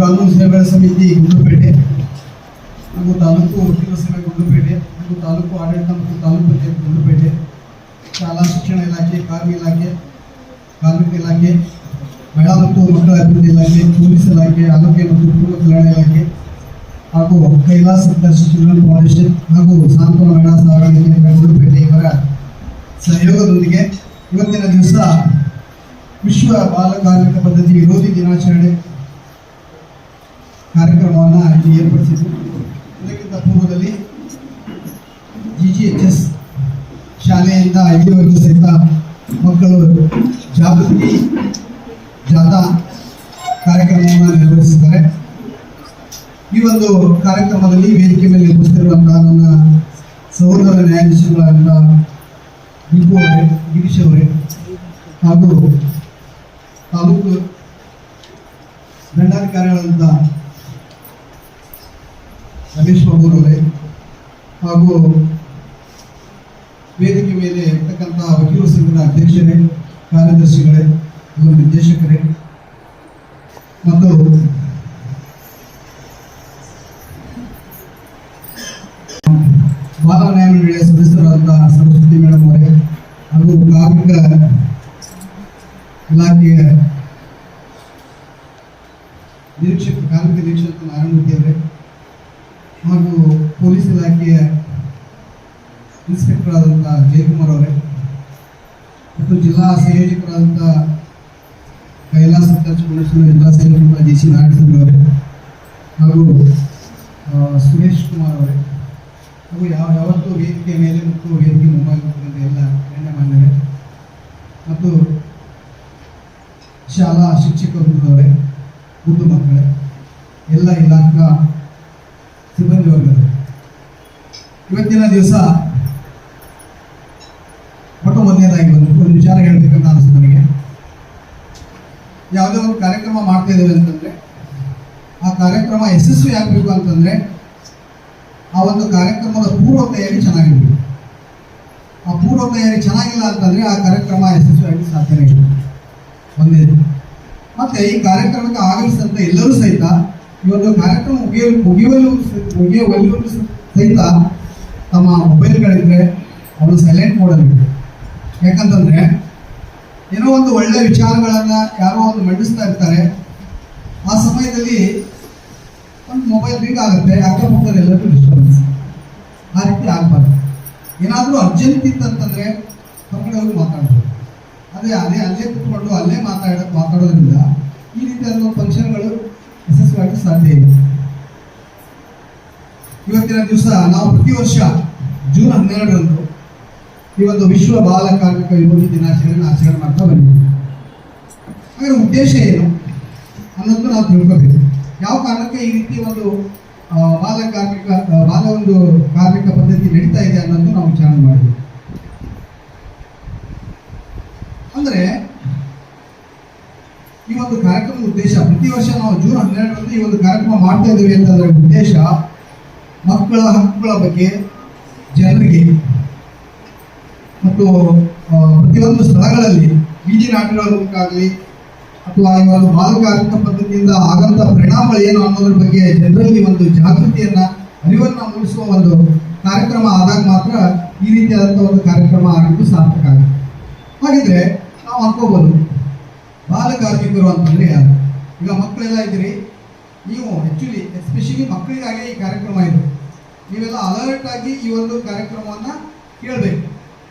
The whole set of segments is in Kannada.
ಕಾನೂನು ಸೇವೆಗಳ ಸಮಿತಿ ಗುಂಡ್ಲುಪೇಟೆ ಹಾಗೂ ತಾಲೂಕು ವಕೀಲರ ಸೇವೆ ಗುಂಡ್ಲುಪೇಟೆ ಹಾಗೂ ತಾಲೂಕು ಆಡಳಿತ ಮತ್ತು ತಾಲೂಕು ಪಂಚಾಯತ್ ಗುಂಡ್ಲುಪೇಟೆ, ಶಾಲಾ ಶಿಕ್ಷಣ ಇಲಾಖೆ, ಕಾರ್ಮಿಕ ಇಲಾಖೆ, ಮಹಿಳಾ ಮತ್ತು ಮಕ್ಕಳ ಅಭಿವೃದ್ಧಿ ಇಲಾಖೆ, ಪೊಲೀಸ್ ಇಲಾಖೆ, ಆರೋಗ್ಯ ಮತ್ತು ಕುಟುಂಬ ಕಲ್ಯಾಣ ಇಲಾಖೆ ಹಾಗೂ ಕೈಲಾಸ ಚಿಲ್ಡ್ರನ್ ಫೌಂಡೇಶನ್ ಹಾಗೂ ಸಾಂತ್ವನ ಮಹಿಳಾ ಸಹಕಾರಿ ಕೇಂದ್ರ ಗುಂಡ್ಲುಪೇಟೆ ಇವರ ಸಹಯೋಗದೊಂದಿಗೆ ಇವತ್ತಿನ ದಿವಸ ವಿಶ್ವ ಬಾಲ ಕಾರ್ಮಿಕ ಪದ್ಧತಿ ವಿರೋಧಿ ದಿನಾಚರಣೆ ಕಾರ್ಯಕ್ರಮವನ್ನು ಇಲ್ಲಿ ಏರ್ಪಡಿಸಿದ್ದು. ಇದಕ್ಕಿಂತ ಪೂರ್ವದಲ್ಲಿ GGHS ಶಾಲೆಯಿಂದ ಇಲ್ಲಿವರೆಗೂ ಸಹಿತ ಮಕ್ಕಳು ಜಾಗೃತಿ ಜಾಥಾ ಕಾರ್ಯಕ್ರಮವನ್ನು ನಿರ್ವಹಿಸಿದ್ದಾರೆ. ಈ ಒಂದು ಕಾರ್ಯಕ್ರಮದಲ್ಲಿ ವೇದಿಕೆ ಮೇಲೆ ಉಪಸ್ಥಿತಿರುವಂತಹ ನನ್ನ ಸಹೋದರ ನ್ಯಾಯಾಧೀಶಗಳಾದ ದೀಪು ಅವರೇ, ಗಿರೀಶ್ ಅವರೇ ಹಾಗೂ ತಾಲೂಕು ದಂಡಾಧಿಕಾರಿಗಳಾದಂಥ ರಮೇಶ್ ಬಾಬು ಅವರೇ ಹಾಗೂ ವೇದಿಕೆ ಮೇಲೆ ಇರ್ತಕ್ಕಂಥ ವಕೀಲರ ಸಂಘದ ಅಧ್ಯಕ್ಷರೇ, ಕಾರ್ಯದರ್ಶಿಗಳೇ ಹಾಗೂ ನಿರ್ದೇಶಕರೇ ಮತ್ತು ಬಾಲ ನ್ಯಾಯ ಮಂಡಳಿಯ ಸದಸ್ಯರಾದಂತಹ ಸರಸ್ವತಿ ಮೇಡಮ್ ಅವರೇ ಹಾಗೂ ಕಾರ್ಮಿಕ ಇಲಾಖೆಯ ಕಾರ್ಮಿಕ ನಿರೀಕ್ಷಕ ನಾರಾಯಣಮೂರ್ತಿ ಅವರೇ ಹಾಗೂ ಪೊಲೀಸ್ ಇಲಾಖೆಯ ಇನ್ಸ್ಪೆಕ್ಟರ್ ಆದಂಥ ಜಯಕುಮಾರ್ ಅವರೇ ಮತ್ತು ಜಿಲ್ಲಾ ಸಂಯೋಜಕರಾದಂಥ ಕೈಲಾಸ ಫೌಂಡೇಶನ್ ಜಿಲ್ಲಾ ಸಂಯೋಜಕ JC ನಾರಾಯಣಸ್ವಾಮಿ ಅವರೇ ಹಾಗೂ ಸುರೇಶ್ ಕುಮಾರ್ ಅವರೇ ಹಾಗೂ ಯಾವತ್ತೂ ವೇದಿಕೆ ಮೇಲೆ ಮತ್ತು ವೇದಿಕೆ ಮುಂಭಾಗದ ಎಲ್ಲ ಗಣ್ಯಮಾನ್ಯರೇ ಮತ್ತು ಶಾಲಾ ಶಿಕ್ಷಕ ವೃಂದದವರೇ, ಮುದ್ದು ಮಕ್ಕಳೇ, ಎಲ್ಲ ಇಲಾಖಾ ಸಿಬ್ಬಂದಿ ವರ್ಗದವರು, ಇವತ್ತಿನ ದಿವಸ ಮೊದಲನೇದಾಗಿ ಒಂದು ವಿಚಾರ ಹೇಳಬೇಕಂತ ಅನಿಸ್ತು ನನಗೆ. ಯಾವುದೇ ಒಂದು ಕಾರ್ಯಕ್ರಮ ಮಾಡ್ತಾ ಇದ್ದೇವೆ ಅಂತಂದರೆ ಆ ಕಾರ್ಯಕ್ರಮ ಯಶಸ್ವಿ ಆಗಬೇಕು ಅಂತಂದರೆ ಆ ಒಂದು ಕಾರ್ಯಕ್ರಮದ ಪೂರ್ವ ತಯಾರಿ ಚೆನ್ನಾಗಿರ್ಬೇಕು. ಆ ಪೂರ್ವ ತಯಾರಿ ಚೆನ್ನಾಗಿಲ್ಲ ಅಂತಂದರೆ ಆ ಕಾರ್ಯಕ್ರಮ ಯಶಸ್ವಿಯಾಗಿ ಸಾಧ್ಯನೇ ಇಲ್ಲ. ಒಂದೇದು. ಮತ್ತು ಈ ಕಾರ್ಯಕ್ರಮಕ್ಕೆ ಆಗಮಿಸಿದಂಥ ಎಲ್ಲರೂ ಸಹಿತ ಈ ಒಂದು ಕಾರ್ಯಕ್ರಮ ಮುಗಿಯುವಲ್ಲೂ ಸಹಿತ ತಮ್ಮ ಮೊಬೈಲ್ಗಳಿದ್ರೆ ಅವರು ಸೈಲೆಂಟ್ ಮೋಡಲ್ಲಿ. ಯಾಕಂತಂದರೆ ಏನೋ ಒಂದು ಒಳ್ಳೆಯ ವಿಚಾರಗಳನ್ನು ಯಾರೋ ಒಂದು ಮಂಡಿಸ್ತಾ ಇರ್ತಾರೆ, ಆ ಸಮಯದಲ್ಲಿ ಒಂದು ಮೊಬೈಲ್ ರಿಂಗ್ ಆಗುತ್ತೆ, ಅಕ್ಕಪಕ್ಕದಲ್ಲಿ ಎಲ್ಲರಿಗೂ ಡಿಸ್ಟರ್ಬೆನ್ಸ್. ಆ ರೀತಿ ಆಗಬಾರ್ದು. ಏನಾದರೂ ಅರ್ಜೆಂಟ್ ಇತ್ತಂತಂದರೆ ಹೊರಗಡೆ ಹೋಗಿ ಮಾತಾಡ್ಬೋದು. ಅಲ್ಲೇ ಕೂತ್ಕೊಂಡು ಅಲ್ಲೇ ಮಾತಾಡೋದ್ರಿಂದ ಈ ರೀತಿಯಾದ ಫಂಕ್ಷನ್ಗಳು ಯಶಸ್ವಿಯಾಗಿ ಸಾಧ್ಯ ಇಲ್ಲ. ಇವತ್ತಿನ ದಿವಸ ನಾವು ಪ್ರತಿ ವರ್ಷ ಜೂನ್ 12ರಂದು ಈ ಒಂದು ವಿಶ್ವ ಬಾಲ ಕಾರ್ಮಿಕ ವಿರೋಧಿ ದಿನಾಚರಣೆಯನ್ನು ಆಚರಣೆ ಮಾಡ್ತಾ ಬಂದಿದ್ದೀವಿ. ಹಾಗಾದ್ರೆ ಉದ್ದೇಶ ಏನು ಅನ್ನೋದು ನಾವು ತಿಳ್ಕೋಬೇಕು. ಯಾವ ಕಾರಣಕ್ಕೆ ಈ ರೀತಿ ಒಂದು ಬಾಲ ಕಾರ್ಮಿಕ ಪದ್ಧತಿ ನಡೀತಾ ಇದೆ ಅನ್ನೋದು ನಾವು ವಿಚಾರಣೆ ಮಾಡಿದ್ವಿ. ಅಂದರೆ ಈ ಒಂದು ಕಾರ್ಯಕ್ರಮದ ಉದ್ದೇಶ, ಪ್ರತಿ ವರ್ಷ ನಾವು ಜೂನ್ 12ರಂದು ಈ ಒಂದು ಕಾರ್ಯಕ್ರಮ ಮಾಡ್ತಾ ಇದ್ದೀವಿ ಅಂತಂದ್ರೆ ಉದ್ದೇಶ ಮಕ್ಕಳ ಹಕ್ಕುಗಳ ಬಗ್ಗೆ ಜನರಿಗೆ ಮತ್ತು ಪ್ರತಿಯೊಂದು ಸ್ಥಳಗಳಲ್ಲಿ ಬೀದಿ ನಾಟಕಗಳ ಮೂಲಕ ಆಗಲಿ ಅಥವಾ ಈ ಒಂದು ಬಾಲ ಕಾರ್ಮಿಕ ಪದ್ಧತಿಯಿಂದ ಆಗಂತ ಪರಿಣಾಮಗಳು ಏನು ಅನ್ನೋದ್ರ ಬಗ್ಗೆ ಜನರಲ್ಲಿ ಒಂದು ಜಾಗೃತಿಯನ್ನ, ಅರಿವನ್ನು ಮೂಡಿಸುವ ಒಂದು ಕಾರ್ಯಕ್ರಮ ಆದಾಗ ಮಾತ್ರ ಈ ರೀತಿಯಾದಂಥ ಒಂದು ಕಾರ್ಯಕ್ರಮ ಆಗಿದ್ದು ಸಾರ್ಥಕ ಆಗುತ್ತೆ. ಹಾಗಿದ್ರೆ ನಾವು ಅನ್ಕೋಬೋದು ಬಾಲ ಕಾರ್ಮಿಕರು ಅಂತಂದ್ರೆ ಯಾರು? ಈಗ ಮಕ್ಕಳೆಲ್ಲ ಇದ್ದೀರಿ, ನೀವು ಎಸ್ಪೆಷಲಿ ಮಕ್ಕಳಿಗಾಗಿ ಈ ಕಾರ್ಯಕ್ರಮ ಇದೆ. ನೀವೆಲ್ಲ ಅಲರ್ಟ್ ಆಗಿ ಈ ಒಂದು ಕಾರ್ಯಕ್ರಮವನ್ನು ಕೇಳಬೇಕು.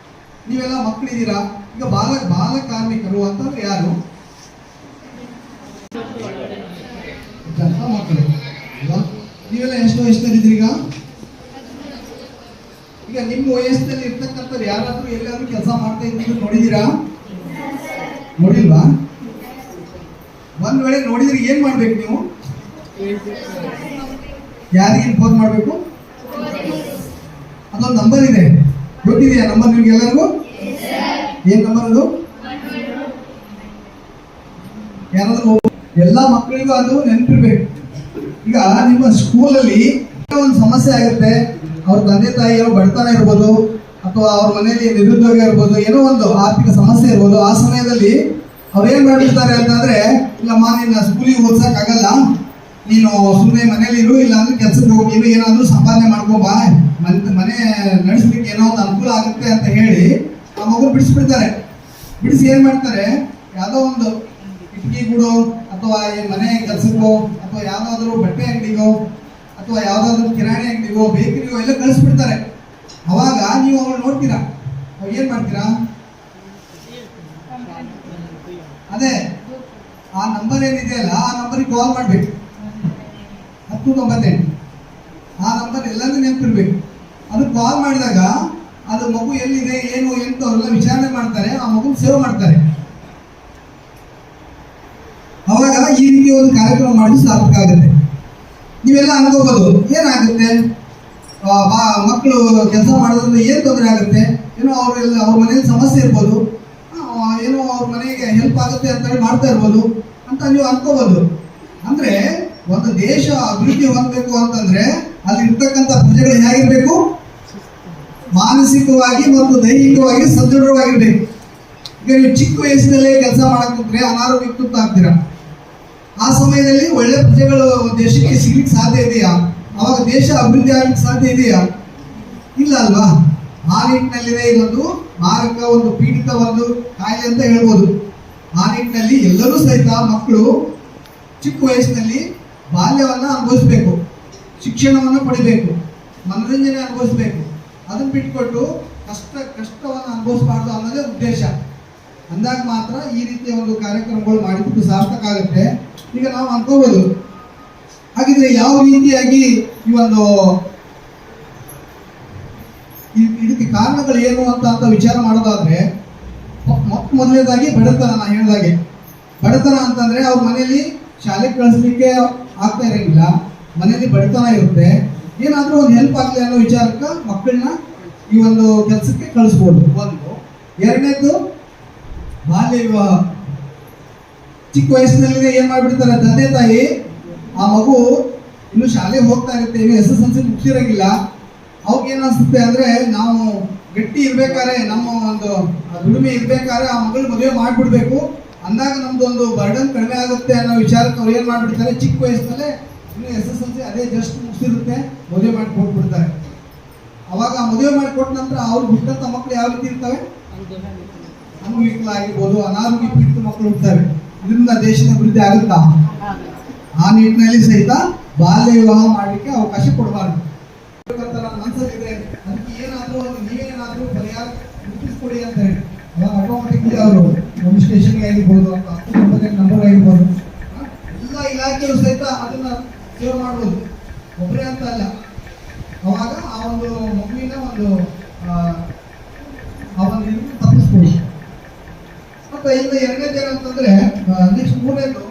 ನೀವೆಲ್ಲ ಮಕ್ಕಳಿದ್ದೀರಾ. ಈಗ ಬಾಲ ಕಾರ್ಮಿಕರು ಅಂತಂದ್ರೆ ಯಾರು? ಮಕ್ಕಳು. ನೀವೆಲ್ಲ ಎಷ್ಟು ವಯಸ್ಸಿನಲ್ಲಿದ್ದೀರಿ? ಈಗ ನಿಮ್ಮ ವಯಸ್ಸಿನಲ್ಲಿ ಇರ್ತಕ್ಕಂಥವ್ರು ಯಾರಾದ್ರೂ ಎಲ್ಲಾದ್ರೂ ಕೆಲಸ ಮಾಡ್ತಾ ಇದ್ರು ನೋಡಿದ್ದೀರಾ? ನೋಡಿಲ್ವಾ? ಒಂದ್ ವೇಳೆ ನೋಡಿದ್ರೆ ಏನ್ ಮಾಡ್ಬೇಕು ನೀವು? ಯಾರಿಗೆ ಇನ್ಫಾರ್ಮ್ ಮಾಡಬೇಕು? ಅದೊಂದು ನಂಬರ್ ಇದೆ, ಗೊತ್ತಿದೆಯಾ ನಂಬರ್ ನಿಮ್ಗೆ ಎಲ್ಲರಿಗೂ? ಏನ್ ನಂಬರ್ ಅದು? ಯಾರಾದ್ರೂ ಎಲ್ಲ ಮಕ್ಕಳಿಗೂ ಅದು ನೆನಪಿರ್ಬೇಕು. ಈಗ ನಿಮ್ಮ ಸ್ಕೂಲಲ್ಲಿ ಒಂದು ಸಮಸ್ಯೆ ಆಗುತ್ತೆ, ಅವ್ರ ತಂದೆ ತಾಯಿಯೋ ಬಡತನ ಇರ್ಬೋದು ಅಥವಾ ಅವ್ರ ಮನೆಯಲ್ಲಿ ನಿರುದ್ಯೋಗ ಇರ್ಬೋದು, ಏನೋ ಒಂದು ಆರ್ಥಿಕ ಸಮಸ್ಯೆ ಇರ್ಬೋದು. ಆ ಸಮಯದಲ್ಲಿ ಅವ್ರೇನ್ ಮಾಡ್ಬಿಡ್ತಾರೆ ಅಂತಂದ್ರೆ, ಇಲ್ಲಮ್ಮ ನಿನ್ನ ಸ್ಕೂಲಿಗೆ ಓದ್ಸಕ್ ಆಗಲ್ಲ, ನೀನು ಸುಮ್ಮನೆ ಮನೇಲಿ ಇರು, ಇಲ್ಲ ಅಂದ್ರೆ ಕೆಲ್ಸಕ್ಕೆ ಹೋಗಿ, ನೀನು ಏನಾದ್ರೂ ಸಂಪಾದನೆ ಮಾಡ್ಕೊಂಬಾ, ಮನೆ ನಡೆಸ್ಲಿಕ್ಕೆ ಏನೋ ಒಂದು ಅನುಕೂಲ ಆಗುತ್ತೆ ಅಂತ ಹೇಳಿ ಆ ಮಗು ಬಿಡಿಸ್ಬಿಡ್ತಾರೆ. ಬಿಡಿಸಿ ಏನ್ ಮಾಡ್ತಾರೆ, ಯಾವುದೋ ಒಂದು ಇಟ್ಗಿ ಗೂಡು ಅಥವಾ ಈ ಮನೆ ಕೆಲಸಕ್ಕೋ ಅಥವಾ ಯಾವ್ದಾದ್ರು ಬಟ್ಟೆ ಅಂಗಡಿಗೋ ಅಥವಾ ಯಾವ್ದಾದ್ರು ಕಿರಾಣಿ ಅಂಗಡಿಗೋ ಬೇಕರಿಗೋ ಎಲ್ಲ ಕಳಿಸ್ಬಿಡ್ತಾರೆ. ಅವಾಗ ನೀವು ಅವ್ರು ನೋಡ್ತೀರಾ, ಅವಾಗ ಏನ್ ಮಾಡ್ತೀರಾ, ಅದೇ ಆ ನಂಬರ್ ಏನಿದೆ ಅಲ್ಲ ಆ ನಂಬರಿಗೆ ಕಾಲ್ ಮಾಡ್ಬೇಕು. 1098 ಆ ನಂಬರ್ ಎಲ್ಲರಿಗೂ ನೆನಪಿರ್ಬೇಕು. ಅದು ಕಾಲ್ ಮಾಡಿದಾಗ ಅದು ಮಗು ಎಲ್ಲಿದೆ ಏನು ಎಂತ ಅವರೆಲ್ಲ ವಿಚಾರಣೆ ಮಾಡ್ತಾರೆ, ಆ ಮಗು ಸೇವ್ ಮಾಡ್ತಾರೆ. ಅವಾಗ ಈ ರೀತಿ ಒಂದು ಕಾರ್ಯಕ್ರಮ ಮಾಡಿದ್ರೆ ಸಾರ್ಥಕ ಆಗುತ್ತೆ. ನೀವೆಲ್ಲ ಅನ್ಕೋಬಹುದು ಏನಾಗುತ್ತೆ, ಮಕ್ಕಳು ಕೆಲಸ ಮಾಡೋದ್ರಿಂದ ಏನ್ ತೊಂದರೆ ಆಗುತ್ತೆ, ಏನೋ ಅವ್ರ ಮನೇಲಿ ಸಮಸ್ಯೆ ಇರ್ಬೋದು, ಏನೋ ಅವ್ರ ಮನೆಗೆ ಹೆಲ್ಪ್ ಆಗುತ್ತೆ ಅಂತ ಹೇಳಿ ಮಾಡ್ತಾ ಇರ್ಬೋದು ಅಂತ ನೀವು ಅನ್ಕೋಬಹುದು. ಅಂದ್ರೆ ಒಂದು ದೇಶ ಅಭಿವೃದ್ಧಿ ಹೊಂದಬೇಕು ಅಂತಂದ್ರೆ ಅಲ್ಲಿ ಇರ್ತಕ್ಕಂಥ ಪ್ರಜೆಗಳು ಹೇಗಿರ್ಬೇಕು, ಮಾನಸಿಕವಾಗಿ ಮತ್ತು ದೈಹಿಕವಾಗಿ ಸದೃಢವಾಗಿರ್ಬೇಕು. ಈಗ ನೀವು ಚಿಕ್ಕ ವಯಸ್ಸಿನಲ್ಲೇ ಕೆಲಸ ಮಾಡಕ್ಕಿದ್ರೆ ಅನಾರೋಗ್ಯಕ್ಕೆ ತುತ್ತಾಗ್ತೀರಾ. ಆ ಸಮಯದಲ್ಲಿ ಒಳ್ಳೆ ಪ್ರಜೆಗಳು ದೇಶಕ್ಕೆ ಸಿಗ್ಲಿಕ್ಕೆ ಸಾಧ್ಯ ಇದೆಯಾ? ಅವಾಗ ದೇಶ ಅಭಿವೃದ್ಧಿ ಆಗ್ಲಿಕ್ಕೆ ಸಾಧ್ಯ ಇದೆಯಾ? ಇಲ್ಲ ಅಲ್ವಾ? ಆ ನಿಟ್ಟಿನಲ್ಲಿದೆ ಇದೊಂದು ಮಾರಕ, ಒಂದು ಪೀಡಿತ ಒಂದು ಕಾಯಿಲೆ ಅಂತ ಹೇಳ್ಬೋದು. ಆ ನಿಟ್ಟಿನಲ್ಲಿ ಎಲ್ಲರೂ ಸಹಿತ ಮಕ್ಕಳು ಚಿಕ್ಕ ವಯಸ್ಸಿನಲ್ಲಿ ಬಾಲ್ಯವನ್ನ ಅನುಭವಿಸ್ಬೇಕು, ಶಿಕ್ಷಣವನ್ನು ಪಡಿಬೇಕು, ಮನೋರಂಜನೆ ಅನುಭವಿಸ್ಬೇಕು. ಅದನ್ನ ಬಿಟ್ಕೊಟ್ಟು ಕಷ್ಟವನ್ನು ಅನುಭವಿಸಬಾರ್ದು ಅನ್ನೋದೇ ಉದ್ದೇಶ. ಅಂದಾಗ ಮಾತ್ರ ಈ ರೀತಿಯ ಒಂದು ಕಾರ್ಯಕ್ರಮಗಳು ಮಾಡಿದ್ದು ಸಾರ್ಥಕ ಆಗುತ್ತೆ. ಈಗ ನಾವು ಅನ್ಕೋಬಹುದು, ಹಾಗಿದ್ರೆ ಯಾವ ರೀತಿಯಾಗಿ ಈ ಒಂದು ಇದಕ್ಕೆ ಕಾರಣಗಳು ಏನು ಅಂತ ವಿಚಾರ ಮಾಡೋದಾದ್ರೆ, ಮೊದಲನೇದಾಗಿ ಬಡತನ. ನಾ ಹೇಳಿದಾಗೆ ಬಡತನ ಅಂತಂದ್ರೆ ಅವ್ರ ಮನೆಯಲ್ಲಿ ಶಾಲೆಗೆ ಕಳಿಸ್ಲಿಕ್ಕೆ ಆಗ್ತಾ ಇರಂಗಿಲ್ಲ, ಮನೆಯಲ್ಲಿ ಬಡತನ ಇರುತ್ತೆ, ಏನಾದ್ರೂ ಒಂದು ಹೆಲ್ಪ್ ಆಗ್ಲಿ ಅನ್ನೋ ವಿಚಾರಕ್ಕೆ ಮಕ್ಕಳನ್ನ ಈ ಒಂದು ಕೆಲಸಕ್ಕೆ ಕಳಿಸ್ಬೋದು. ಒಂದು. ಎರಡನೇದು ಬಾಲ್ಯ ವಿವಾಹ. ಚಿಕ್ಕ ವಯಸ್ಸಿನಲ್ಲಿ ಏನ್ ಮಾಡ್ಬಿಡ್ತಾರೆ ತಂದೆ ತಾಯಿ, ಆ ಮಗು ಇನ್ನು ಶಾಲೆಗೆ ಹೋಗ್ತಾ ಇರುತ್ತೆ, ಇನ್ನು SSLC ಮುಗಿಸಿರಂಗಿಲ್ಲ, ಅವಾಗ ಏನ್ ಅನ್ಸುತ್ತೆ ಅಂದ್ರೆ ನಾವು ಗಟ್ಟಿ ಇರ್ಬೇಕಾದ್ರೆ, ನಮ್ಮ ಒಂದು ದುಡಿಮೆ ಇರ್ಬೇಕಾದ್ರೆ ಆ ಮಗಳು ಮದುವೆ ಮಾಡ್ಬಿಡ್ಬೇಕು ಅಂದಾಗ ನಮ್ದು ಒಂದು ಬರ್ಡನ್ ಕಡಿಮೆ ಆಗುತ್ತೆ ಅನ್ನೋ ವಿಚಾರಕ್ಕೆ ಅವ್ರು ಏನ್ ಮಾಡ್ಬಿಡ್ತಾರೆ, ಚಿಕ್ಕ ವಯಸ್ಸಿನಲ್ಲೇ ಇನ್ನು SSLC ಅದೇ ಜಸ್ಟ್ ಮುಗಿಸಿರುತ್ತೆ, ಮದುವೆ ಮಾಡಿ ಕೊಟ್ಬಿಡ್ತಾರೆ. ಅವಾಗ ಮದುವೆ ಮಾಡಿ ಕೊಟ್ಟ ನಂತರ ಅವ್ರು ಹುಟ್ಟಂತ ಮಕ್ಕಳು ಯಾವ ರೀತಿ ಇರ್ತವೆ, ಅಂಗವಿಕಲ ಆಗಿರ್ಬೋದು, ಅನಾರೋಗ್ಯ ಪೀಡಿತ ಮಕ್ಕಳು ಹುಡ್ತಾರೆ. ಇದರಿಂದ ದೇಶದ ಅಭಿವೃದ್ಧಿ ಆಗುತ್ತಾ? ಆ ನಿಟ್ಟಿನಲ್ಲಿ ಸಹಿತ ಬಾಲ್ಯ ವಿವಾಹ ಮಾಡಲಿಕ್ಕೆ ಅವಕಾಶ ಕೊಡಬಾರ್ದು. ಮನಸ್ಸಲ್ಲಿದೆ ಅದಕ್ಕೆ ಏನಾದ್ರೂ ನೀವೇನಾದ್ರೂ ಪರಿಹಾರ ಮುಟ್ಟಿಸ್ಕೊಡಿ ಅಂತ ಹೇಳಿ ಅವಾಗ ಆಟೋಮೆಟಿಕ್ಲಿ ಅವರು ಒಂದು ಸ್ಟೇಷನ್ಗೆ ಆಗಿರ್ಬೋದು ಅಥವಾ 1098 ನಂಬರ್ ಆಗಿರ್ಬೋದು, ಎಲ್ಲ ಇಲಾಖೆಯು ಸಹಿತ ಅದನ್ನ ಸೇವ್ ಮಾಡ್ಬೋದು, ಒಬ್ಬರೇ ಅಂತ ಅಲ್ಲ. ಅವಾಗ ಆ ಒಂದು ಮಗುವಿನ ಒಂದು ತಪ್ಪಿಸ್ಬೋದು. ಮತ್ತೆ ಇನ್ನು ಎರಡನೇದು ಏನಂತಂದ್ರೆ, ನೆಕ್ಸ್ಟ್ ಮೂರನೇದು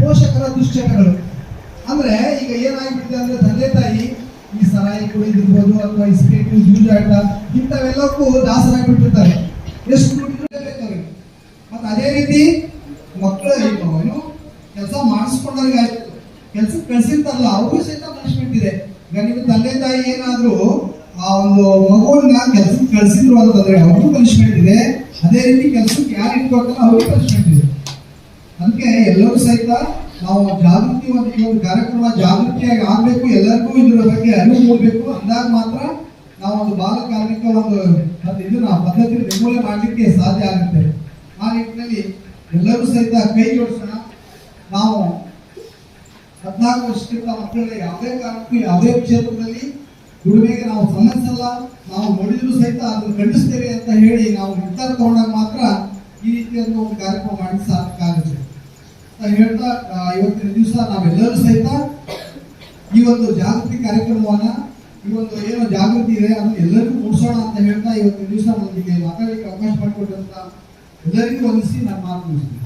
ಪೋಷಕರ ದುಶ್ಚಟಗಳು. ಅಂದ್ರೆ ಈಗ ಏನಾಗ್ಬಿಟ್ಟಿದೆ ಅಂದ್ರೆ ತಂದೆ ತಾಯಿ ಈ ಸರಾಯಿ ಕುಡಿದಿರ್ಬೋದು ಅಥವಾ ಇಸ್ಪೇಟು ಜೂಜಾಟ ಇಂಥವೆಲ್ಲಕ್ಕೂ ದಾಸರಾಗ್ಬಿಟ್ಟಿರ್ತಾರೆ. ಎಷ್ಟು ದುಡ್ಡಿರ್ಬೇಕು ಅವ್ರಿಗೆ. ಮತ್ತೆ ಅದೇ ರೀತಿ ಮಕ್ಕಳು ಏನು ಕೆಲಸ ಮಾಡಿಸ್ಕೊಂಡವ್ರಿಗೆ ಕೆಲ್ಸಕ್ಕೆ ಕಳ್ಸಿರ್ತಾರಲ್ಲ ಅವ್ರಿಗೂ ಸಹಿತ ಪನಿಷ್ಮೆಂಟ್ ಇದೆ. ಈಗ ನಿಮ್ಮ ತಂದೆ ತಾಯಿ ಏನಾದ್ರೂ ಆ ಒಂದು ಮಗುವನ್ನ ಕೆಲ್ಸಕ್ಕೆ ಕಳ್ಸಿದ್ರು ಅಂತಂದ್ರೆ ಅವ್ರಿಗೂ ಪನಿಷ್ಮೆಂಟ್ ಇದೆ. ಅದೇ ರೀತಿ ಕೆಲ್ಸಕ್ಕೆ ಯಾರು ಇಟ್ಕೊಳ್ತಾರೋ ಅವ್ರಿಗೂ ಪನಿಷ್ಮೆಂಟ್ ಇದೆ. ಅದಕ್ಕೆ ಎಲ್ಲರೂ ಸಹಿತ ನಾವು ಜಾಗೃತಿ ಈ ಒಂದು ಕಾರ್ಯಕ್ರಮ ಜಾಗೃತಿಯಾಗಿ ಆಗ್ಬೇಕು, ಎಲ್ಲರಿಗೂ ಇದರ ಬಗ್ಗೆ ಅರಿವು ಮೂಡಬೇಕು. ಅಂದಾಗ ಮಾತ್ರ ನಾವು ಒಂದು ಬಾಲ ಕಾರ್ಮಿಕ ಒಂದು ಇದನ್ನ ಪದ್ಧತಿ ನಿರ್ಮೂಲನೆ ಮಾಡಲಿಕ್ಕೆ ಸಾಧ್ಯ ಆಗುತ್ತೆ. ಆ ನಿಟ್ಟಿನಲ್ಲಿ ಎಲ್ಲರೂ ಸಹಿತ ಕೈ ಜೋಡಿಸೋಣ. ನಾವು 14 ವರ್ಷಕ್ಕಿಂತ ಮಕ್ಕಳಿಗೆ ಯಾವುದೇ ಕಾರಣಕ್ಕೂ ಯಾವುದೇ ಕ್ಷೇತ್ರದಲ್ಲಿ ದುಡಿಮೆಗೆ ನಾವು ಸಮ್ಮತಿಸಲ್ಲ, ನಾವು ನೋಡಿದ್ರು ಸಹಿತ ಅದನ್ನು ಖಂಡಿಸ್ತೇವೆ ಅಂತ ಹೇಳಿ ನಾವು ನಿರ್ಧಾರ ತಗೊಂಡಾಗ ಮಾತ್ರ ಈ ರೀತಿಯಾದ ಒಂದು ಕಾರ್ಯಕ್ರಮ ಮಾಡಿ ಸಾರ್ಥಕ ಆಗುತ್ತೆ ಹೇಳ್ತಾ, ಇವತ್ತಿನ ದಿವಸ ನಾವೆಲ್ಲರೂ ಸಹಿತ ಈ ಒಂದು ಜಾಗೃತಿ ಕಾರ್ಯಕ್ರಮವನ್ನ, ಈ ಒಂದು ಏನೋ ಜಾಗೃತಿ ಇದೆ ಅದನ್ನು ಎಲ್ಲರಿಗೂ ಮೂಡಿಸೋಣ ಅಂತ ಹೇಳ್ತಾ ಇವತ್ತಿನ ದಿವಸ ನಮಗೆ ಮಾತಾಡಲಿಕ್ಕೆ ಅವಕಾಶ ಮಾಡಿಕೊಟ್ಟಂತ ಎಲ್ಲರಿಗೂ ವಂದಿಸಿ ನಾನು ಮಾತು ಮುಗಿಸ್ತೀನಿ.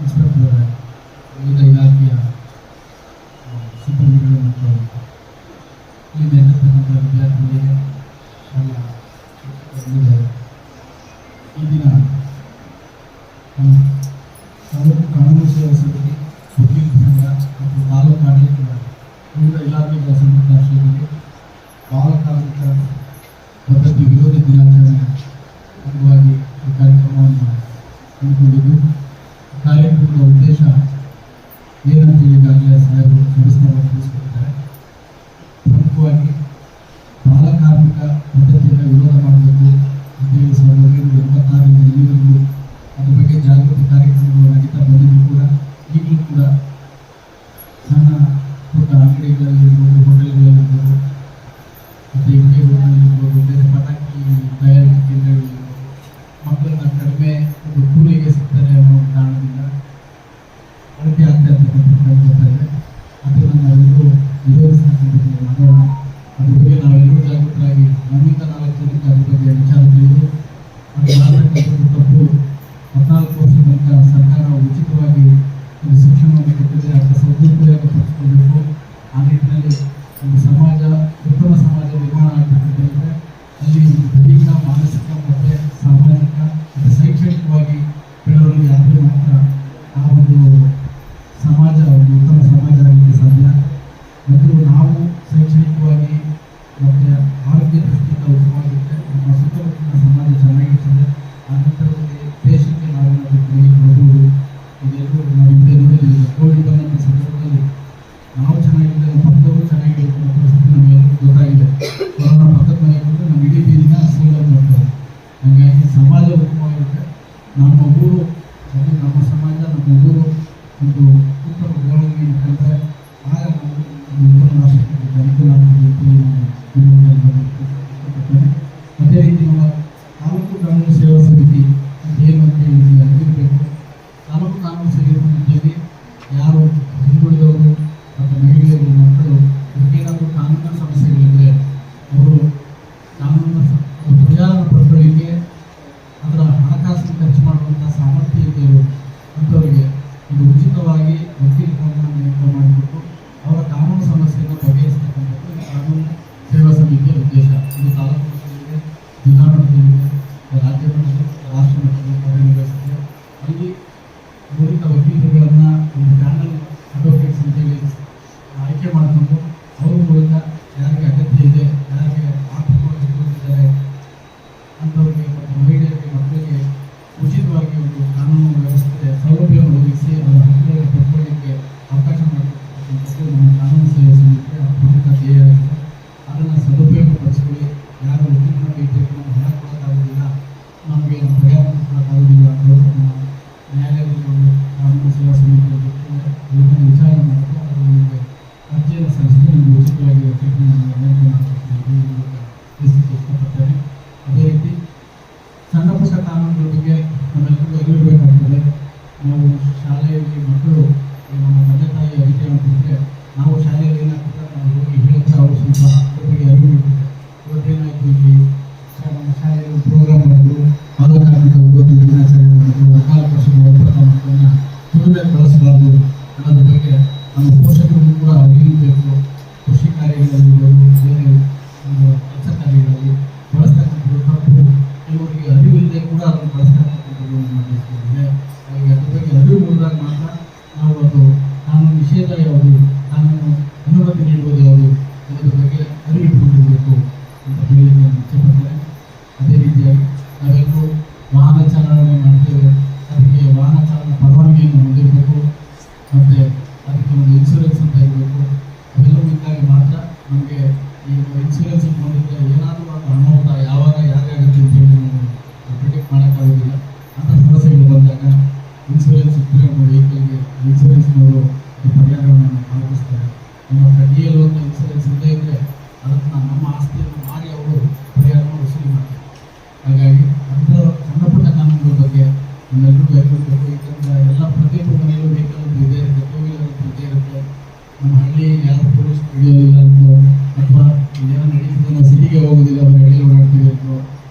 ಇನ್ಸ್ಪೆಕ್ಟರ್, ವಿವಿಧ ಇಲಾಖೆಯ ಸಿಬ್ಬಂದಿಗಳು ಮತ್ತು ಇಲ್ಲಿಂದ ಇರತಕ್ಕಂಥ ವಿದ್ಯಾರ್ಥಿಗಳಿಗೆ ಶಾಲಾ ಬಂದಿದ್ದಾರೆ. ಈ ದಿನ ತಾಲೂಕು ಕಾನೂನು ಸೇವಾ ಸಮಿತಿ, ವಕೀಲ ಸಂಘ ಮತ್ತು ತಾಲೂಕು ಆಡಳಿತ ಮುಖ್ಯವಾಗಿ ಬಾಲ ಕಾರ್ಮಿಕ ಪದ್ಧತಿಯನ್ನು ವಿರೋಧ ಮಾಡಬೇಕು ಅಂತ ಹೇಳಿ 1986ರಿಂದ ಇಲ್ಲಿವರೆಗೂ ಅದ್ರ ಬಗ್ಗೆ ಜಾಗೃತಿ ಕಾರ್ಯಕ್ರಮಗಳು ನಡೀತಾ ಬಂದಿದ್ದು ಕೂಡ ಈಗಲೂ ಕೂಡ ಸಣ್ಣ ಪುಟ್ಟ ಅಂಗಡಿಗಳಲ್ಲಿರ್ಬೋದು, ಹೋಟೆಲ್ಗಳಲ್ಲಿರ್ಬೋದು, ಮತ್ತು ಇರ್ಬೋದು, ಬೇರೆ ಪಟಾಕಿ ತಯಾರಿಕೆ ಕೇಂದ್ರಗಳಿರ್ಬೋದು, ಮಕ್ಕಳನ್ನ ಕಡಿಮೆ ಒಂದು ಕೂಲಿಗೆ ಸಿಗ್ತಾರೆ ಅನ್ನೋ ಕಾರಣದಿಂದ ಅಳತೆ ಆಗ್ತಾ ಇರ್ತಕ್ಕಂಥ ಅದನ್ನು ನಾವೆಲ್ಲರೂ ವಿರೋಧಿಸತಕ್ಕಂಥದ್ದು ಮಾಡೋಣ. ಅದ್ರ ಬಗ್ಗೆ ನಾವೆಲ್ಲರೂ ಜಾಗೃತರಾಗಿ ನಮ್ಮಿಂದ 4 ಜನಕ್ಕೆ ಅದ್ರ ಬಗ್ಗೆ ವಿಚಾರ ತಿಳಿದು ಅದು ಮಾಡತಕ್ಕಂಥದ್ದು ತಪ್ಪು. 14 ವರ್ಷ ತನಕ ಸರ್ಕಾರ ಉಚಿತವಾಗಿ ಒಂದು ಶಿಕ್ಷಣವನ್ನು ಕೊಟ್ಟಿದೆ, ಅದರ ಸದುಪಯೋಗ ಪಡಿಸ್ಕೊಳ್ಬೇಕು. ಆ ನಿಟ್ಟಿನಲ್ಲಿ ಒಂದು ಸಮಾಜ, ಉತ್ತಮ ಸಮಾಜ ನಿರ್ಮಾಣ ಆಗಬೇಕಂತಂದರೆ ಅಲ್ಲಿ ದೈಹಿಕ, ಮಾನಸಿಕ ಮತ್ತು ಸಾಮಾಜಿಕ ಮತ್ತು ಶೈಕ್ಷಣಿಕವಾಗಿ ಬೆಳವಣಿಗೆ ಆದರೆ ಮಾತ್ರ ಆ ಒಂದು ಸಮಾಜ ಒಂದು ಉತ್ತಮ ಸಮಾಜ ಆಗಲಿಕ್ಕೆ ಸಾಧ್ಯ. ಮೊದಲು ನಾವು ಶೈಕ್ಷಣಿಕವಾಗಿ ಮತ್ತು ಆರೋಗ್ಯ ದೃಷ್ಟಿಯಿಂದ ಉತ್ತಮವಾಗಿದ್ದರೆ ನಮ್ಮ ಸುತ್ತಮುತ್ತಲಿನ ಸಮಾಜ ಚೆನ್ನಾಗಿರ್ತದೆ. ಆ ನಂತರದಲ್ಲಿ ದೇಶಕ್ಕೆ ನಾವೇನಾದರೂ ಕೊಡುಗೆ ಕೊಡಬಹುದು. ಇದೆಲ್ಲರೂ ನಾವು ಹಿಂದೆ ನೋಡಿದ್ದೀವಿ. ಕೋವಿಡ್ ಬಂದಂಥ ಸಂದರ್ಭದಲ್ಲಿ ನಾವು ಚೆನ್ನಾಗಿದ್ದರೆ ನಮ್ಮ ಪಕ್ಕದವರು ಚೆನ್ನಾಗಿರುತ್ತೆ ಅನ್ನೋ ಪರಿಸ್ಥಿತಿ ನಮಗೆಲ್ಲರಿಗೂ ಗೊತ್ತಾಗಿದೆ. ಕೊರೋನಾ ಪಕ್ಕದ ಮನೆಗೆ ಬಂದರೆ ನಮ್ಮ ಇಡೀ ಬೀದಿನ ಸೀಲ್ ಮಾಡ್ತಾರೆ. ಹಾಗಾಗಿ ಸಮಾಜ ಉತ್ತಮವಾಗಿರುತ್ತೆ. ನಮ್ಮ ಊರು ಅದು ನಮ್ಮ ಸಮಾಜ, ನಮ್ಮ ಊರು ಒಂದು ಉತ್ತಮ ಬೆಳವಣಿಗೆ ಕಂಡ್ರೆ ಆಗ ನಾವು ಒಂದು ಉತ್ತಮ ರಾಷ್ಟ್ರಕ್ಕೆ ಅನುಕೂಲ ಆಗ್ತದೆ ಅಂತ ನಾನು ಇಷ್ಟಪಡ್ತೇನೆ. ಅದೇ ರೀತಿ ನಮ್ಮ ತಾಲೂಕು ಕಾನೂನು ಸೇವಾ ಸಮಿತಿ ಅಂತ ಏನು ಅಂತ ಹೇಳಿ ಅರಿವಿರಬೇಕು. ತಾಲೂಕು ಕಾನೂನು ಸೇವಾ ಸಮಿತಿಯಲ್ಲಿ ಯಾರು ಹಿಂದುಳಿದವರು ಮತ್ತು ಮಹಿಳೆಯರು, ಮಕ್ಕಳು ಇದಕ್ಕೇನಾದರೂ ಕಾನೂನಿನ ಸಮಸ್ಯೆಗಳಿದ್ದರೆ ಅವರು ಕಾನೂನಿನ ಪರಿಹಾರ ಪಡೆಗಳಿಗೆ ಅದರ ಹಣಕಾಸನ್ನು ಖರ್ಚು ಮಾಡುವಂಥ ಸಾಮರ್ಥ್ಯ ಇದ್ದರು ಅಂಥವರಿಗೆ ಇದು ಉಚಿತವಾಗಿ ವಕೀಲರನ್ನು ನೇಮಕ ಮಾಡಿಬಿಟ್ಟು ಅವರ ಕಾನೂನು ಸಮಸ್ಯೆಯನ್ನು ಬಗೆಹರಿಸತಕ್ಕಂಥದ್ದು ಈ ಕಾನೂನು ಸೇವಾ ಸಮಿತಿಯ ಉದ್ದೇಶ. ಇದು ತಾಲೂಕು ಮಟ್ಟದಲ್ಲಿದೆ, ಜಿಲ್ಲಾ ಮಟ್ಟದಲ್ಲಿದೆ, ರಾಜ್ಯ ಮಟ್ಟದಲ್ಲಿ, ರಾಷ್ಟ್ರ ಮಟ್ಟದಲ್ಲಿ ಕಾರ್ಯನಿರ್ವಹಿಸಿದೆ. ಅಲ್ಲಿ ನುರಿತ ವಕೀಲರುಗಳನ್ನು ಒಂದು ಪ್ಯಾನಲ್ ಅಡ್ವೊಕೇಟ್ಸ್ ಅಂತೇಳಿ ಆಯ್ಕೆ ಮಾಡಿಕೊಂಡು ಅವ್ರ ಮೂಲಕ ಯಾರಿಗೆ ಅಗತ್ಯ ಇದೆ, ಯಾರಿಗೆ ಆರ್ಥಿಕವಾಗಿ ಇದ್ದಾರೆ ಅಂಥವ್ರಿಗೆ ಮತ್ತು ಮಹಿಳೆಯರಿಗೆ, ಮಕ್ಕಳಿಗೆ ಉಚಿತವಾಗಿ ಒಂದು ಕಾನೂನು ವ್ಯವಸ್ಥೆ ಸೌಲಭ್ಯವನ್ನು ಒದಗಿಸಿ ಅವರ ಹಕ್ಕುಗಳನ್ನು ಪಡ್ಕೊಳ್ಳಿಕ್ಕೆ ಅವಕಾಶ ಮಾಡಿಕೊಡ್ತಕ್ಕಂಥದ್ದು ನಮ್ಮ ಕಾನೂನು ಸೇವಾ ಸಮಿತಿಯ ಪ್ರಮುಖ ಧ್ಯೇಯ ಆಗಿದೆ. ಅದನ್ನು ಸದುಪಯೋಗ ಪಡಿಸ್ಕೊಳ್ಳಿ. ಯಾರು ವಕೀಲರನ್ನು ಇಟ್ಟರೆ ನಮ್ಗೆ ಹಣ ಕೊಡೋಕ್ಕಾಗೋದಿಲ್ಲ, ನಮಗೆ ಪರಿಹಾರ ಕೊಡೋಕ್ಕಾಗೋದಿಲ್ಲ ಅನ್ನೋದು ನಮ್ಮ ನ್ಯಾಯಾಲಯದಲ್ಲಿ ಒಂದು ಕಾನೂನು ಸೇವಾ ಸಮಿತಿ ಅದನ್ನು ವಿಚಾರಣೆ ಮಾಡಿಕೊಂಡು ಅದರ ನಿಮಗೆ ಅರ್ಜಿಯನ್ನು ಸಲ್ಲಿಸಿದ್ರೆ ನಿಮಗೆ ಉಚಿತವಾಗಿ ವಕೀಲರನ್ನು ನೇಮಕ ಮಾಡ್ಕೊಡ್ತೀವಿ ತಿಳಿಸಲಿಕ್ಕೆ ಇಷ್ಟಪಡ್ತೇನೆ. ಅದೇ ರೀತಿ ಸಣ್ಣ ಪುಟ್ಟ ಕಾನೂನುಗಳ ಬಗ್ಗೆ ನಮ್ಮೆಲ್ಲರಿಗೂ ಅರಿವಿರಬೇಕಾಗ್ತದೆ. ನಾವು ಶಾಲೆಯಲ್ಲಿ ಮಕ್ಕಳು ನಮ್ಮ ತಂದೆ ತಾಯಿ ಅರಿಕೆ ಅಂತಿದ್ರೆ ನಾವು ಶಾಲೆಯಲ್ಲಿ ಏನಾಗ್ತದೆ, ನಾವು ಹೋಗಿ ಹೇಳಿದ್ರೆ ಅವರು ಸ್ವಲ್ಪ ಅದ್ರ ಬಗ್ಗೆ ಅರಿವಿರ್ತದೆ. ಇವತ್ತೇನಾಯಿತು, ಇಲ್ಲಿ ನಮ್ಮ ಶಾಲೆಯಲ್ಲಿ ಪ್ರೋಗ್ರಾಮ್ ಮಾಡಿದ್ರು, ಬಾಲ ಕಾರ್ಮಿಕ ವಿರೋಧಿ ದಿನಾಚರಣೆ ಮಾಡಿದ್ರು, 14 ವರ್ಷದ ಒಬ್ಬರ ಮಕ್ಕಳನ್ನ ತುಳಿಮೆ ಬಳಸಬಾರ್ದು ಅನ್ನೋದ್ರ ಬಗ್ಗೆ ನಮ್ಮ ಪೋಷಕರು ಕೂಡ ಅರಿವಿರಬೇಕು. ಕೃಷಿ ಕಾರ್ಯಗಳಿರ್ಬೋದು, ಬೇರೆ ಒಂದು ಕೆಲಸ ಕಾರ್ಯಗಳಲ್ಲಿ ಬಳಸ್ತಕ್ಕಂಥದ್ದು ತಪ್ಪು. ಕೆಲವರಿಗೆ ಅರಿವಿಲ್ಲದೆ ಕೂಡ ಅದನ್ನು ಬಳಸ್ತಕ್ಕಂಥದ್ದು ನಮ್ಮ ದೇಶದಲ್ಲಿದೆ. ಹಾಗಾಗಿ ಅದ್ರ ಬಗ್ಗೆ ಅರಿವು ಮೂಡಿದಾಗ ಮಾತ್ರ ನಾವು ಅದು ಕಾನೂನು ನಿಷೇಧ ಯಾವುದು, ಕಾನೂನು ಅನುಮತಿ ನೀಡುವುದು ಯಾವುದು ಅನ್ನೋದ್ರ ಬಗ್ಗೆ ಅರಿವಿಟ್ಟುಕೊಂಡಿರಬೇಕು ಅಂತ ಹೇಳಲಿಕ್ಕೆ ನಾನು ಇಷ್ಟಪಡ್ತೇನೆ. ಅದೇ ರೀತಿಯಾಗಿ ನಾವೆಲ್ಲರೂ ವಾಹನ ಚಾಲನೆ ಮಾಡ್ತೇವೆ, ಅದಕ್ಕೆ ವಾಹನ ಚಾಲನಾ ಪರವಾನಗಿಯನ್ನು ಹೊಂದಿರಬೇಕು ಮತ್ತು ಅದಕ್ಕೆ ಒಂದು ಇನ್ಶೂರೆನ್ಸ್ ಅಂತ ಇರಬೇಕು. ಅವೆಲ್ಲವೂ ಇದ್ದಾಗ ಮಾತ್ರ ನಮಗೆ ಈ ಇನ್ಶೂರೆನ್ಸ್ ಇಟ್ಕೊಂಡಿದ್ರೆ ಏನಾದರೂ ಒಂದು ಅನಾಹುತ ಯಾವಾಗ ಯಾರಿಗಾಗುತ್ತೆ ಅಂತ ಹೇಳಿ ನಾವು ಪ್ರಿಡಿಕ್ಟ್ ಮಾಡೋಕ್ಕಾಗೋದಿಲ್ಲ. ಅಂಥ ಸಮಸ್ಯೆಗಳು ಬಂದಾಗ ಇನ್ಶೂರೆನ್ಸ್ ಇದ್ದರೆ ನಮ್ಮ ವೆಹಿಕಲ್ಗೆ ಇನ್ಶೂರೆನ್ಸ್ನವರು ಪರಿಹಾರವನ್ನು ಪಾವತಿಸ್ತಾರೆ. ನಮ್ಮ ಕಡ್ಡಿಯಲ್ಲಿ ಒಂದು ಇನ್ಶೂರೆನ್ಸ್ ಇಲ್ಲದೇ ಇದ್ದರೆ ಅದನ್ನು ನಮ್ಮ ಆಸ್ತಿಯನ್ನು ಮಾರಿ ಅವರು ಪರಿಹಾರವನ್ನು ವಸೂಲಿ ಮಾಡ್ತಾರೆ. ಹಾಗಾಗಿ ಅಂಥ ಸಣ್ಣ ಪುಟ್ಟ ಕಾನೂನುಗಳ ಬಗ್ಗೆ ನಮ್ಮೆಲ್ಲರೂ ಅರಿವಿರಬೇಕು. ಯಾಕಂದರೆ ಎಲ್ಲ ಪ್ರತಿಯೊಬ್ಬರ ಮನೆಯಲ್ಲೂ ವೆಹಿಕಲ್ ಅಂತ ಇದೇ ಇರುತ್ತೆ, ಟೂ ವೀಲರ್ ಅಂತ ಇದ್ದೇ ಇರುತ್ತೆ. ನಮ್ಮ ಹಳ್ಳಿಯಲ್ಲಿ ಯಾರು ಪೊಲೀಸ್ ಹಿಡಿಯೋದಿಲ್ಲ ಅಂತೋ ಅಥವಾ ಏನೋ ನಡೀತಿದೆ, ನಾವು ಸಿಟಿಗೆ ಹೋಗೋದಿಲ್ಲ, ಅವರ ಹಳ್ಳಿ ಓಡಾಡ್ತೀವಿ ಅಂತೋ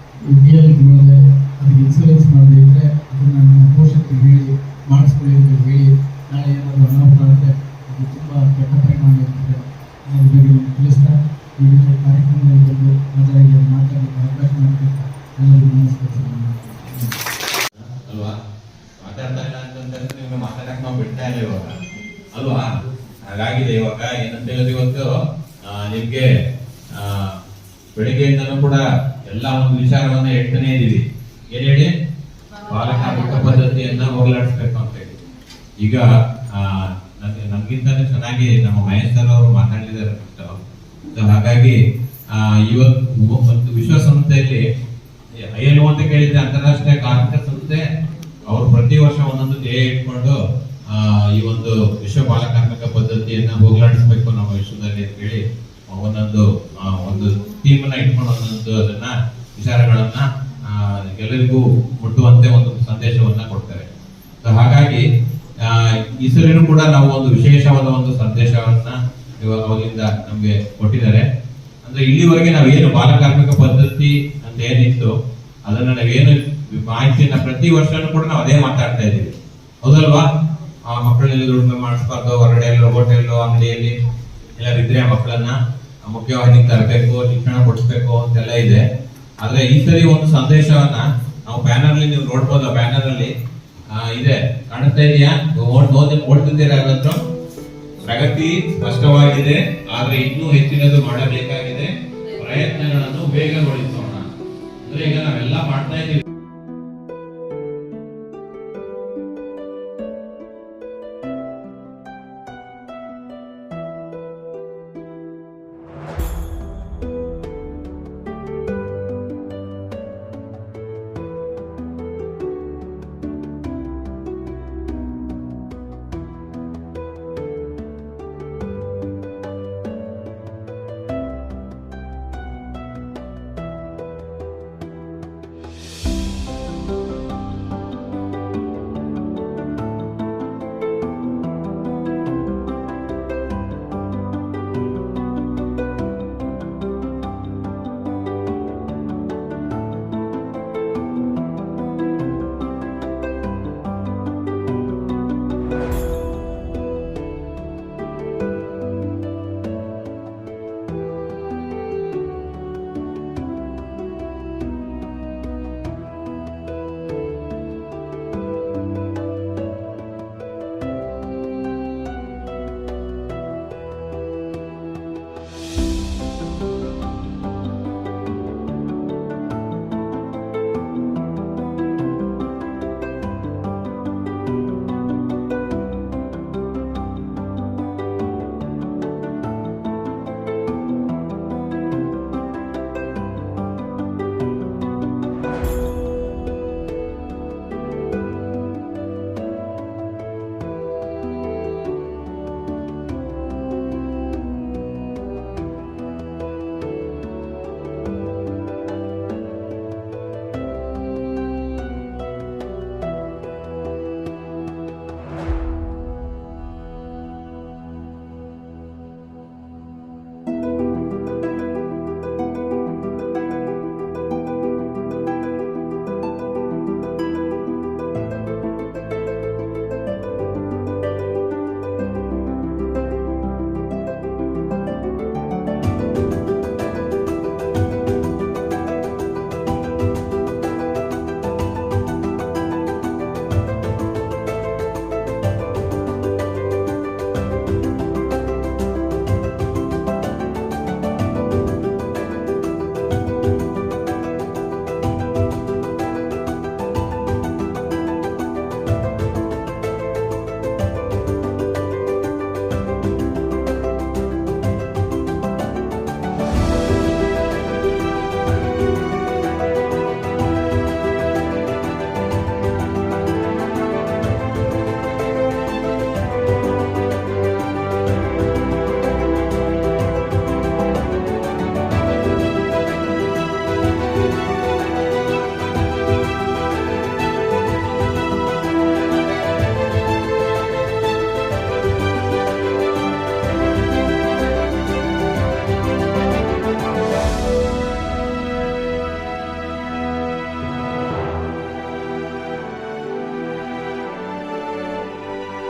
ಇದೆಯಲ್ಲಿ ಬಂದರೆ ಅದಕ್ಕೆ ಇನ್ಶೂರೆನ್ಸ್ ಮಾಡದೇ ಇದ್ದರೆ ಅದನ್ನು ನಮ್ಮ ಪೋಷಕರಿಗೆ ಹೇಳಿ ಮಾಡಿಸ್ಕೊಳ್ಳಿ ಅಂತ ಹೇಳಿ ನಾಳೆ ಏನಾದರೂ ಅನಾಹುತ ಆದರೆ ಅದು ತುಂಬ ಕೆಟ್ಟ ಪರಿಣಾಮ ಇರ್ತದೆ ಅನ್ನೋದ್ರ ಬಗ್ಗೆ ನಿಮ್ಗೆ ತಿಳಿಸ್ತಾ ಈ ರೀತಿಯ ಕಾರ್ಯಕ್ರಮದಲ್ಲಿ ಬಂದು ಹಾಜರಾಗಿ ಮಾತಾಡಲಿಕ್ಕೆ ಅವಕಾಶ ಮಾಡಿಕೊಟ್ಟ ಎಲ್ಲರಿಗೂ ನಮಸ್ಕರಿಸ್ತೀನಿ ಅಲ್ವಾ. ಮಾತಾಡ್ತಾ ಇಲ್ಲ ಅಂತಂದ್ರೆ ನಿಮ್ಗೆ ಮಾತಾಡಕ್ಕೆ ನಾವು ಬಿಡ್ತಾ ಇಲ್ಲ ಇವಾಗ ಅಲ್ವಾ. ಹಾಗಾಗಿದೆ ಇವಾಗ ಏನಂತ ಹೇಳಿದ್ರೆ ಇವತ್ತು ನಿಮ್ಗೆ ಬೆಳಿಗ್ಗೆಯಿಂದನೂ ಕೂಡ ಎಲ್ಲ ಒಂದು ವಿಚಾರವನ್ನ ಹೇಳ್ತಾನೆ ಇದೀವಿ. ಏನ್ ಹೇಳಿ, ಬಾಲಕಾರ್ಮಿಕ ಪದ್ಧತಿಯನ್ನ ಹೋಗಲಾಡಿಸ್ಬೇಕು ಅಂತ ಹೇಳಿ. ಈಗ ನಮ್ಗಿಂತಾನೆ ಚೆನ್ನಾಗಿ ನಮ್ಮ ಮಹೇಶ್ ಸರ್ ಅವರು ಮಾತಾಡಿದ್ದಾರೆ. ಹಾಗಾಗಿ ಹಾಗಾಗಿ ಇವತ್ತು ಒಂದು ವಿಶ್ವಸಂಸ್ಥೆಯಲ್ಲಿ ILO ಅಂತ ಕೇಳಿದ್ರೆ ಅಂತಾರಾಷ್ಟ್ರೀಯ ಕಾರ್ಮಿಕ ಸಂಸ್ಥೆ ಅವರು ಪ್ರತಿ ವರ್ಷ ಒಂದೊಂದು ಧ್ಯೇಯ ಇಟ್ಕೊಂಡು ಈ ಒಂದು ವಿಶ್ವ ಬಾಲಕಾರ್ಮಿಕ ಪದ್ಧತಿಯನ್ನ ಹೋಗಲಾಡಿಸ್ಬೇಕು ನಮ್ಮ ವಿಶ್ವದಲ್ಲಿ ಅಂತ ಹೇಳಿ ಒಂದು ಥೀಮ್ ಅನ್ನ ಇಟ್ಕೊಂಡು ಒಂದೊಂದು ಅದನ್ನ ವಿಚಾರಗಳನ್ನ ಎಲ್ಲರಿಗೂ ಮುಟ್ಟುವಂತೆ ಒಂದು ಸಂದೇಶವನ್ನ ಕೊಡ್ತಾರೆ. ಹಾಗಾಗಿ ಈ ಸರಿನೂ ಕೂಡ ನಾವು ಒಂದು ವಿಶೇಷವಾದ ಒಂದು ಸಂದೇಶವನ್ನ ಅವಾಗಿಂದ ನಮ್ಗೆ ಕೊಟ್ಟಿದ್ದಾರೆ. ಅಂದ್ರೆ ಇಲ್ಲಿವರೆಗೆ ನಾವೇನು ಬಾಲಕಾರ್ಮಿಕ ಪದ್ಧತಿ ಅಂತ ಏನಿತ್ತು ಅದನ್ನ ನಾವೇನು ಮಾಹಿತಿಯನ್ನ ಪ್ರತಿ ವರ್ಷನೂ ಕೂಡ ನಾವು ಅದೇ ಮಾತಾಡ್ತಾ ಇದ್ದೀವಿ, ಹೌದಲ್ವಾ? ಮಕ್ಕಳಲ್ಲಿ ದುಡಿಮೆ ಮಾಡಿಸ್ಬಾರ್ದು, ಹೊರಗಡೆ ಎಲ್ಲೋ ಹೋಟೆಲ್ ಅಂಗಡಿಯಲ್ಲಿ ಎಲ್ಲರಿದ್ರೆ ಮಕ್ಕಳನ್ನ ಮುಖ್ಯವಾಹಿನಿಗೆ ತರಬೇಕು, ಶಿಕ್ಷಣ ಕೊಡಿಸ್ಬೇಕು ಅಂತೆಲ್ಲ ಇದೆ. ಆದ್ರೆ ಈ ಸರಿ ಒಂದು ಸಂದೇಶವನ್ನ ನಾವು ಬ್ಯಾನರ್ ಅಲ್ಲಿ ನೀವು ನೋಡ್ಬೋದು, ಬ್ಯಾನರ್ ಅಲ್ಲಿ ಇದೆ, ಕಾಣಿಸ್ತಾ ಇದೆಯಾ? ಓಡ್ತಿದ್ದೀರಾ? ಯಾರಾದ್ರೂ ಪ್ರಗತಿ ಸ್ಪಷ್ಟವಾಗಿದೆ, ಆದ್ರೆ ಇನ್ನೂ ಹೆಚ್ಚಿನದು ಮಾಡಬೇಕಾಗಿದೆ, ಪ್ರಯತ್ನಗಳನ್ನು ವೇಗಗೊಳಿಸೋಣ. ಅಂದ್ರೆ ಈಗ ನಾವೆಲ್ಲ ಮಾಡ್ತಾ ಇದೀವಿ.